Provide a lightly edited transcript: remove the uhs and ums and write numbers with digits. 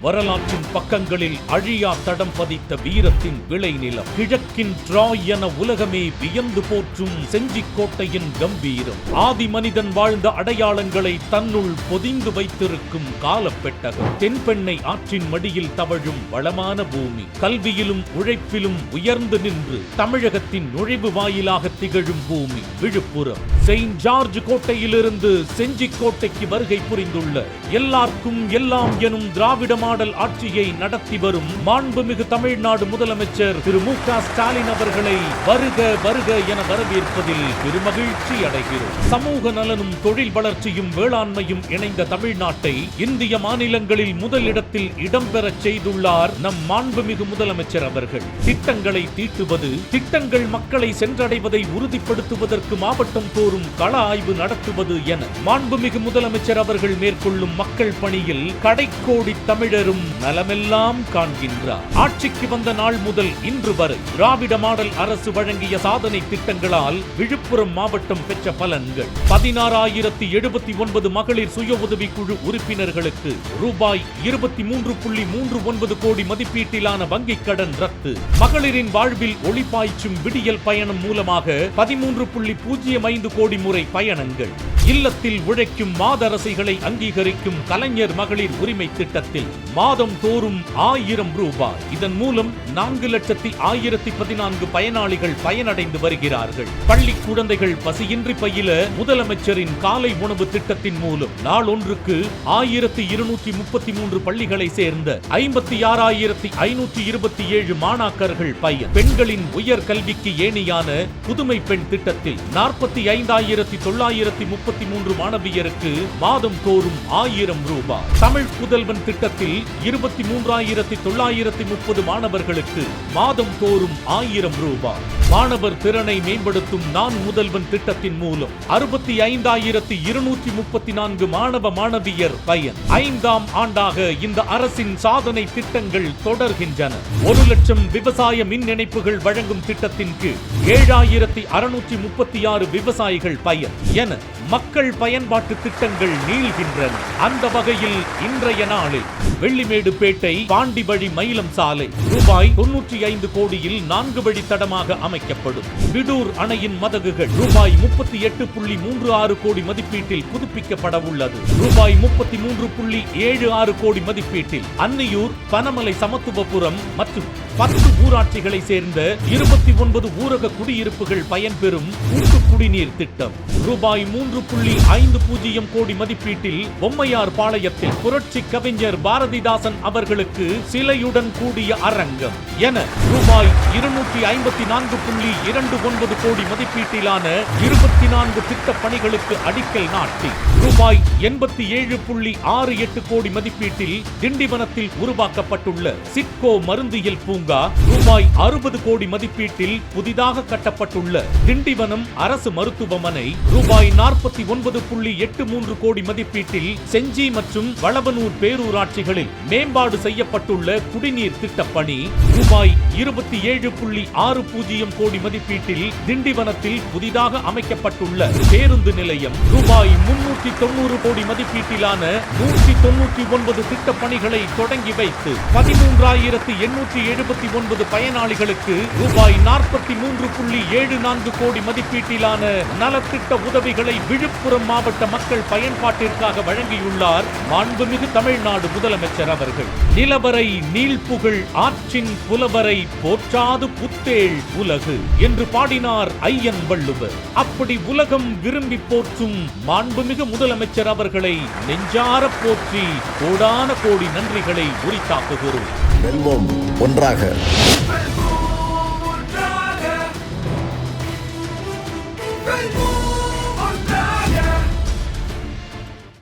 வரலாற்றின் பக்கங்களில் அழியா தடம் பதித்த வீரத்தின் விளைநிலம். கிழக்கின் ட்ராய் என உலகமே வியந்து போற்றும் செஞ்சிக்கோட்டையின் கம்பீரம். ஆதி மனிதன் வாழ்ந்த அடையாளங்களை தன்னுள் பொதிந்து வைத்திருக்கும் காலப்பெட்டகம். தென்பெண்ணை ஆற்றின் மடியில் தவழும் வளமான பூமி. கல்வியிலும் உழைப்பிலும் உயர்ந்து நின்று தமிழகத்தின் நுழைவு வாயிலாக திகழும் பூமி விழுப்புரம். செயின்ட் ஜார்ஜ் கோட்டையிலிருந்து செஞ்சிக்கோட்டைக்கு வருகை புரிந்துள்ள எல்லாருக்கும் எல்லாம் எனும் திராவிட மாடல் ஆட்சியை நடத்தி வரும் மாண்புமிகு தமிழ்நாடு முதலமைச்சர் திரு மு.க. ஸ்டாலின் அவர்களை வருக வருக என வரவேற்பதில் பெருமகிழ்ச்சி அடைகிறோம். சமூக நலனும் தொழில் வளர்ச்சியும் வேளாண்மையும் இணைந்த தமிழ்நாட்டை இந்திய மாநிலங்களில் முதலிடத்தில் இடம்பெறச் செய்துள்ளார் நம் மாண்புமிகு முதலமைச்சர் அவர்கள். திட்டங்களை தீட்டுவது, திட்டங்கள் மக்களை சென்றடைவதை உறுதிப்படுத்துவதற்கு மாவட்டம் தோறும் கள ஆய்வு நடத்துவது என மாண்புமிகு முதலமைச்சர் அவர்கள் மேற்கொள்ளும் மக்கள் பணியில் கடைக்கோடி தமிழரும் நலமெல்லாம் காண்கின்றார். ஆட்சிக்கு வந்த நாள் முதல் இன்று வரை திராவிட மாடல் அரசு வழங்கிய சாதனை திட்டங்களால் விழுப்புரம் மாவட்டம் பெற்ற பலன்கள். 16,079 மகளிர் சுய உதவி குழு உறுப்பினர்களுக்கு ரூபாய் 23.39 கோடி மதிப்பீட்டிலான வங்கிக் கடன் ரத்து. மகளிரின் வாழ்வில் ஒளிபாய்ச்சும் விடியல் பயணம் மூலமாக 13.05 கோடி முறை பயணங்கள். இல்லத்தில் உழைக்கும் மாதரசிகளை அங்கீகரிக்கும் கலைஞர் மகளிர் உரிமை திட்டத்தில் மாதம் தோறும் 1000 ரூபாய். இதன் மூலம் 4,1014 பயனாளிகள் பயனடைந்து வருகிறார்கள். பள்ளி குழந்தைகள் பசியின்றி பயில முதலமைச்சரின் காலை உணவு திட்டத்தின் மூலம் நாள் ஒன்றுக்கு 1233 பள்ளிகளை சேர்ந்த 56,527 மாணாக்கர்கள் பயன். பெண்களின் உயர் கல்விக்கு ஏணியான புதுமை பெண் திட்டத்தில் 45,933 மாணவியருக்கு மாதம் தோறும் 1000 ரூபாய். தமிழ் புதல்வன் திட்டத்தில் 23,930 மாணவர்களுக்கு மாதம் தோறும் 1000 ரூபாய். மாணவர் திறனை மேம்படுத்தும் நான் முதல்வன் திட்டத்தின் மூலம் 65,234 மாணவ மாணவியர் பயன். 5ஆம் ஆண்டாக இந்த அரசின் சாதனை திட்டங்கள் தொடர்கின்றன. 1 லட்சம் விவசாய மின் இணைப்புகள் வழங்கும் திட்டத்தின் கீழ் 7,636 விவசாயிகள் பயன் என மக்கள் பயன்பாட்டு திட்டங்கள் நீள்கின்றன. அந்த வகையில் இன்றைய நாளில் வெள்ளிமேடுபேட்டை பாண்டி வழி மயிலம் சாலை ரூபாய் 95 கோடியில் 4 வழி தடமாக அமைக்கப்படும். விடூர் அணையின் மதகுகள் ரூபாய் 38.36 கோடி மதிப்பீட்டில் புதுப்பிக்கப்பட உள்ளது. ரூபாய் 33.76 கோடி மதிப்பீட்டில் அன்னியூர், பனமலை, சமத்துவபுரம் மற்றும் 10 ஊராட்சிகளை சேர்ந்த 29 ஊரக குடியிருப்புகள் பயன்பெறும் கூட்டு குடிநீர் திட்டம். ரூபாய் 3.50 கோடி மதிப்பீட்டில் பொம்மையார் பாளையத்தில் புரட்சி கவிஞர் பாரதிதாசன் அவர்களுக்கு சிலையுடன் கூடிய அரங்கம் என ரூபாய் 254.29 கோடி மதிப்பீட்டிலான 24 திட்ட பணிகளுக்கு அடிக்கல் நாட்டி ரூபாய் 87.68 கோடி மதிப்பீட்டில் திண்டிவனத்தில் உருவாக்கப்பட்டுள்ள சிட்கோ மருந்தியல் பூங்கா, ரூபாய் 60 கோடி மதிப்பீட்டில் புதிதாக கட்டப்பட்டுள்ள திண்டிவனம் அரசு மருத்துவமனை, ரூபாய் 49.83 கோடி மதிப்பீட்டில் செஞ்சி மற்றும் வளவனூர் பேரூராட்சிகளில் மேம்பாடு செய்யப்பட்டுள்ள குடிநீர் திட்டப்பணி, ரூபாய் 27.60 கோடி மதிப்பீட்டில் திண்டிவனத்தில் புதிதாக அமைக்கப்பட்டுள்ள பேருந்து நிலையம், ரூபாய் 390 கோடி மதிப்பீட்டிலான 199 திட்டப் பணிகளை தொடங்கி வைத்து 13,879 பயனாளிகளுக்கு ரூபாய் 43.74 கோடி மதிப்பீட்டிலான நலத்திட்ட உதவிகளை விழுப்புரம் மாவட்ட மக்கள் பயன்பாட்டிற்காக வழங்கியுள்ளார் மாண்புமிகு தமிழ்நாடு முதலமைச்சர் அவர்கள். நிலவரை நீள்புகழ் ஆற்றின் புலவரை போற்றாது புத்தேள் உலகு என்று பாடினார் ஐயன் வள்ளுவர். அப்படி உலகம் விரும்பி போற்றும் மாண்புமிகு முதலமைச்சர் அவர்களை நெஞ்சார போற்றி கோடான கோடி நன்றிகளை உரித்தாக்குகிறோம். வெல்வோம் ஒன்றாக.